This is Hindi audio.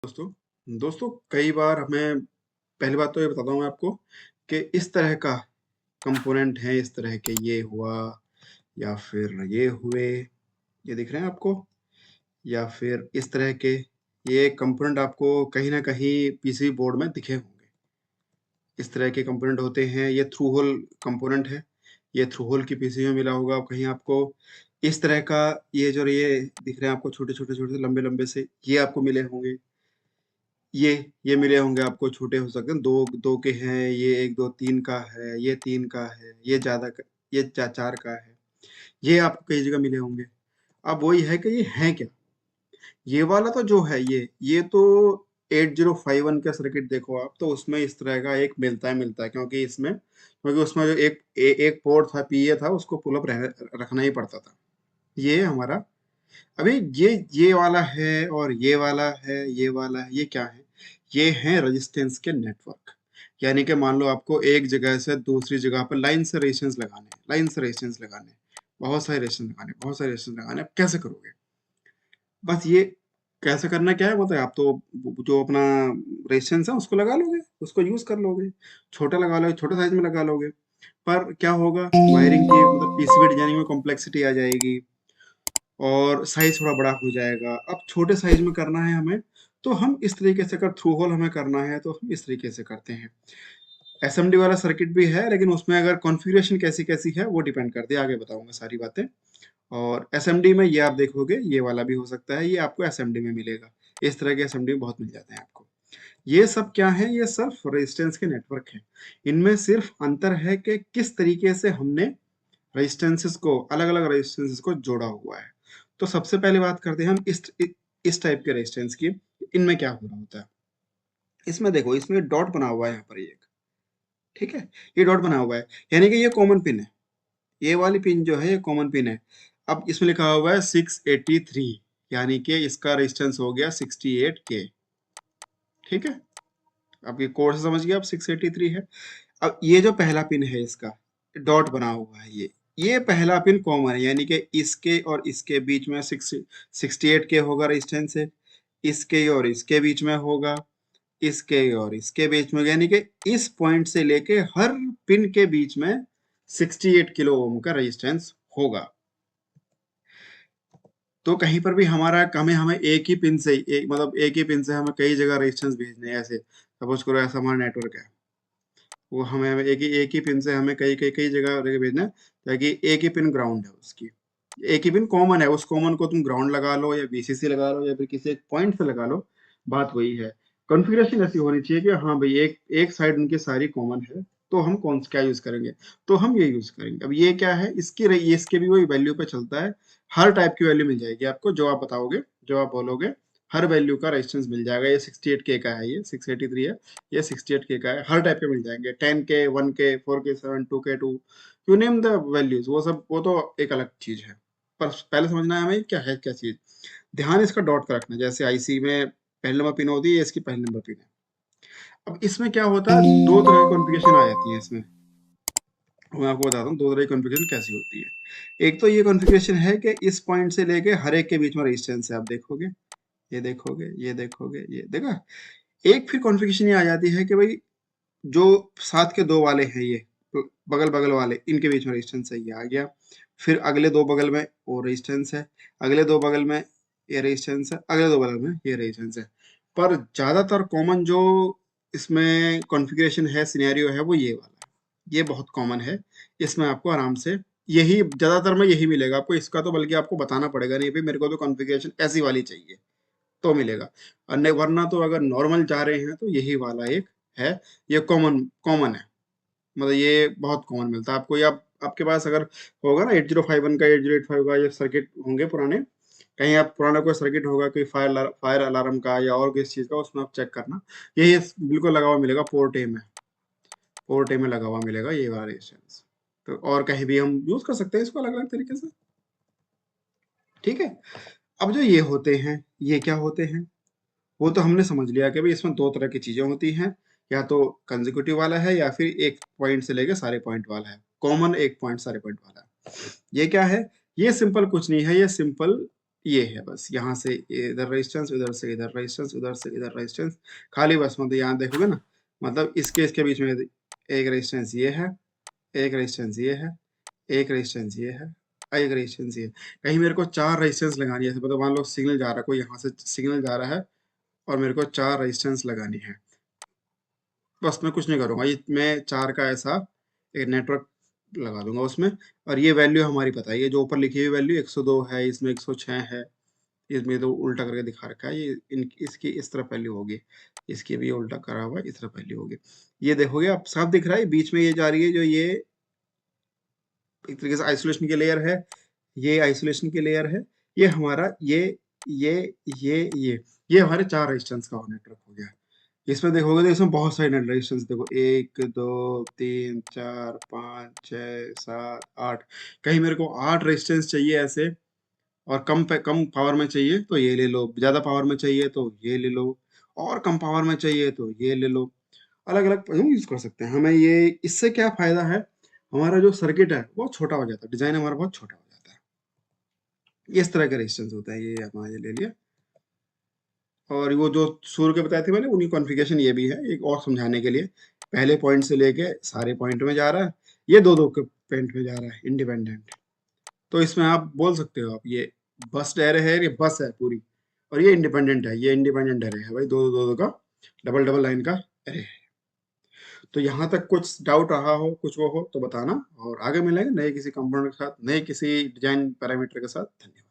दोस्तों दोस्तों कई बार हमें पहली बात तो ये बताता हूँ मैं आपको कि इस तरह का कंपोनेंट है, इस तरह के ये हुआ या फिर ये हुए, ये दिख रहे हैं आपको, या फिर इस तरह के ये कंपोनेंट आपको कहीं ना कहीं पीसीबी बोर्ड में दिखे होंगे। इस तरह के कंपोनेंट होते हैं, ये थ्रू होल कंपोनेंट है, ये थ्रू होल की पीसीबी में मिला होगा कहीं आपको। इस तरह का ये दिख रहे हैं आपको, छोटे छोटे छोटे से लंबे लंबे से, ये आपको मिले होंगे। ये मिले होंगे आपको, छोटे हो सकते हैं, 2 2 के हैं, ये 1 2 3 का है, ये 3 का है, ये ज़्यादा का, ये 4 का है। ये आपको कई जगह मिले होंगे। अब वही है कि ये है क्या? ये वाला तो जो है ये तो 8051 का सर्किट देखो आप, तो उसमें इस तरह का एक मिलता है क्योंकि उसमें जो एक पोर्ट था, पीए था, उसको पुल अप रखना ही पड़ता था। ये हमारा अभी ये वाला है और ये वाला है, ये वाला है, ये क्या है? ये है रेजिस्टेंस के नेटवर्क। यानी कि मान लो आपको एक जगह से दूसरी जगह पर लाइन से रेजिस्टेंस लगाने हैं, लाइन से रेजिस्टेंस लगाने हैं, बहुत सारे रेजिस्टेंस लगाने हैं, बहुत सारे रेजिस्टेंस लगाने हैं। अब कैसे करोगे? बस ये कैसे करना क्या है, मतलब आप तो जो अपना रेजिस्टेंस है उसको लगा लोगे, उसको यूज कर लोगे, छोटा लगा लोगे, छोटे साइज में लगा लोगे। पर क्या होगा, वायरिंग की मतलब पीसीबी डिजाइनिंग में कॉम्प्लेक्सिटी आ जाएगी और साइज थोड़ा बड़ा हो जाएगा। अब छोटे साइज में करना है हमें, तो हम इस तरीके से कर थ्रू होल हमें करना है तो हम इस तरीके से करते हैं। एसएमडी वाला सर्किट भी है, लेकिन उसमें अगर कॉन्फ़िगरेशन कैसी-कैसी है वो डिपेंड करती है, आगे बताऊँगा सारी बातें। और एसएमडी में ये आप देखोगे, ये वाला भी हो सकता है, ये आपको एसएमडी में मिलेगा। इस तरह के एसएमडी बहुत मिल जाते हैं आपको। ये सब क्या है? ये सिर्फ रेजिस्टेंस के नेटवर्क हैं। इनमें सिर्फ अंतर है कि किस तरीके से हमने रेजिस्टेंसेस को, अलग-अलग रेजिस्टेंसेस को जोड़ा हुआ है। तो सबसे पहले बात करते हैं हम इस टाइप के रेजिस्टेंस की, इनमें क्या हो रहा होता है। इसमें देखो, इसमें डॉट बना हुआ है यहाँ पर एक, ठीक है? ये डॉट बना हुआ है, यानी कि ये कॉमन पिन है। ये वाली पिन जो है ये कॉमन पिन है। अब इसमें लिखा हुआ है 683, यानी कि इसका रेजिस्टेंस हो गया 68 के, ठीक है? अब ये कोड से समझ गए आप, 683 है। अब ये जो पहला पिन है इसका, डॉट बना हुआ है ये पहला पिन कॉमन है, यानी कि इसके और इसके बीच में 68 के होगा रेजिस्टेंस है, इसके और इसके बीच में होगा, इसके और इसके बीच में, यानी कि इस पॉइंट से लेके हर पिन के बीच में 68 किलो ओम का रेजिस्टेंस होगा। तो कहीं पर भी हमें हमें एक ही पिन से, एक ही पिन से हमें कई जगह रेजिस्टेंस भेजने हैं। ऐसे सपोज करो, ऐसा हमारा नेटवर्क है, वो हमें एक ही पिन से हमें कई जगह भेजना है, ताकि एक ही पिन ग्राउंड है उसकी, एक ही पिन कॉमन है, उस कॉमन को तुम ग्राउंड लगा लो या वीसीसी लगा लो या फिर किसी एक पॉइंट से लगा लो, बात वही है। कॉन्फ़िगरेशन ऐसी होनी चाहिए कि हाँ भाई, एक एक साइड उनकी सारी कॉमन है, तो हम क्या यूज करेंगे, तो हम ये यूज करेंगे। अब ये क्या है, इसके भी वही वैल्यू पे चलता है। हर टाइप की वैल्यू मिल जाएगी आपको, जो आप बताओगे, जो आप बोलोगे, हर वैल्यू का रेजिस्टेंस मिल जाएगा। ये 68 के का है, ये 683 है, ये 68 के का है, हर टाइप के मिल जाएंगे, 10 के, 1 के, 4 के, 7, 2 के, 2, यू नेम द वैल्यूज, वो तो एक अलग चीज है। पर पहले समझना है हमें क्या है, क्या चीज। ध्यान इसका डॉट का रखना, जैसे आईसी में पहले नंबर पिन होती है, इसकी पहले नंबर पिन है। अब इसमें क्या होता है, दो तरह की कॉन्फ़िगरेशन आ जाती है इसमें। मैं आपको बताता हूँ दो तरह की कॉन्फ़िगरेशन कैसी होती है। एक तो ये कॉन्फ़िगरेशन है कि इस पॉइंट से लेके हर एक के बीच में रेजिस्टेंस है, आप देखोगे, ये देखोगे, ये देखोगे, ये देखा। एक फिर कॉन्फ़िगरेशन ये आ जाती है कि भाई, जो साथ के दो वाले हैं, ये बगल बगल वाले, इनके बीच में रेजिस्टेंस है, ये आ गया। फिर अगले दो बगल में वो रेजिस्टेंस है, अगले दो बगल में ये रेजिस्टेंस है, अगले दो बगल में ये रेजिस्टेंस है। पर ज्यादातर कॉमन जो इसमें कॉन्फ़िगरेशन है, सिनेरियो है, वो ये वाला है। ये बहुत कॉमन है, इसमें आपको आराम से यही, ज्यादातर में यही मिलेगा आपको। इसका तो बल्कि आपको बताना पड़ेगा नहीं, भाई मेरे को तो कॉन्फ़िगरेशन ऐसी वाली चाहिए, तो मिलेगा। अन्य वरना तो अगर नॉर्मल जा रहे हैं तो यही वाला एक है, ये कॉमन कॉमन है, मतलब ये बहुत कॉमन मिलता है आपको। ये आपके पास अगर होगा ना 8051 का, 8085 का, ये सर्किट होंगे पुराने, कहीं आप पुराना कोई सर्किट होगा, कोई फायर अलार्म का या और किसी चीज का, उसमें आप चेक करना, यही बिल्कुल लगा हुआ मिलेगा, पोर्ट ए में लगा हुआ मिलेगा ये वाला रेजिस्टेंस। तो और कहीं भी हम यूज कर सकते हैं इसको अलग अलग तरीके से, ठीक है। अब जो ये होते हैं, ये क्या होते हैं, वो तो हमने समझ लिया कि भाई इसमें दो तरह की चीजें होती हैं, या तो कंसेक्यूटिव वाला है या फिर एक पॉइंट से लेके सारे पॉइंट वाला है, कॉमन एक पॉइंट सारे पॉइंट वाला है। ये क्या है, ये सिंपल कुछ नहीं है, ये सिंपल ये है बस, यहाँ से इधर रेजिस्टेंस, उधर से इधर रेजिस्टेंस, उधर से इधर रेजिस्टेंस, खाली बस मतलब यहाँ देखोगे ना, मतलब इसके बीच में एक रेजिस्टेंस ये है, एक रेजिस्टेंस ये है, एक रेजिस्टेंस ये है, एक रेजिस्टेंस ये। कहीं मेरे को 4 रेजिस्टेंस लगानी है, मतलब मान लो सिग्नल जा रहा है, कोई यहाँ से सिग्नल जा रहा है और मेरे को 4 रेजिस्टेंस लगानी है। बस मैं कुछ नहीं करूँगा, ये मैं 4 का ऐसा एक नेटवर्क लगा दूंगा उसमें, और ये वैल्यू हमारी पता है, ये जो ऊपर लिखी हुई वैल्यू 102 है, इसमें 106 है, इसमें तो उल्टा करके दिखा रखा है, ये इसकी इस तरफ वैल्यू होगी, इसकी भी उल्टा करा हुआ है, इस तरफ वैल्यू होगी। ये देखोगे आप साफ दिख रहा है, बीच में ये जा रही है जो ये एक तरीके से आइसोलेशन की लेयर है, ये आइसोलेशन की लेयर है, ये हमारा ये ये हमारे 4 रेजिस्टेंस का नेटवर्क हो गया। इसमें देखोगे तो इसमें बहुत सारे नेट रेजिस्टेंस देखो, 1 2 3 4 5 6 7 8, कहीं मेरे को 8 रेजिस्टेंस चाहिए ऐसे, और कम पावर में चाहिए तो ये ले लो, ज्यादा पावर में चाहिए तो ये ले लो, और कम पावर में चाहिए तो ये ले लो, अलग अलग यूज कर सकते हैं। हमें ये इससे क्या फायदा है, हमारा जो सर्किट है वो छोटा हो जाता है, डिजाइन हमारा बहुत छोटा हो जाता है। इस तरह का रेजिस्टेंस होता है, ये हमारा ये ले लिया। और वो जो शुरू के बताए थे मैंने, उनकी कॉन्फ़िगरेशन ये भी है, एक और समझाने के लिए, पहले पॉइंट से लेके सारे पॉइंट में जा रहा है, ये दो दो के पॉइंट में जा रहा है इंडिपेंडेंट। तो इसमें आप बोल सकते हो, आप ये बस एरे है, ये बस है पूरी, और ये इंडिपेंडेंट है, ये इंडिपेंडेंट एरे है भाई, दो दो का डबल डबल लाइन का एरे है। तो यहाँ तक कुछ डाउट रहा हो, कुछ वो हो तो बताना, और आगे मिलेंगे नए किसी कंपोनेंट के साथ, नए किसी डिजाइन पैरामीटर के साथ। धन्यवाद।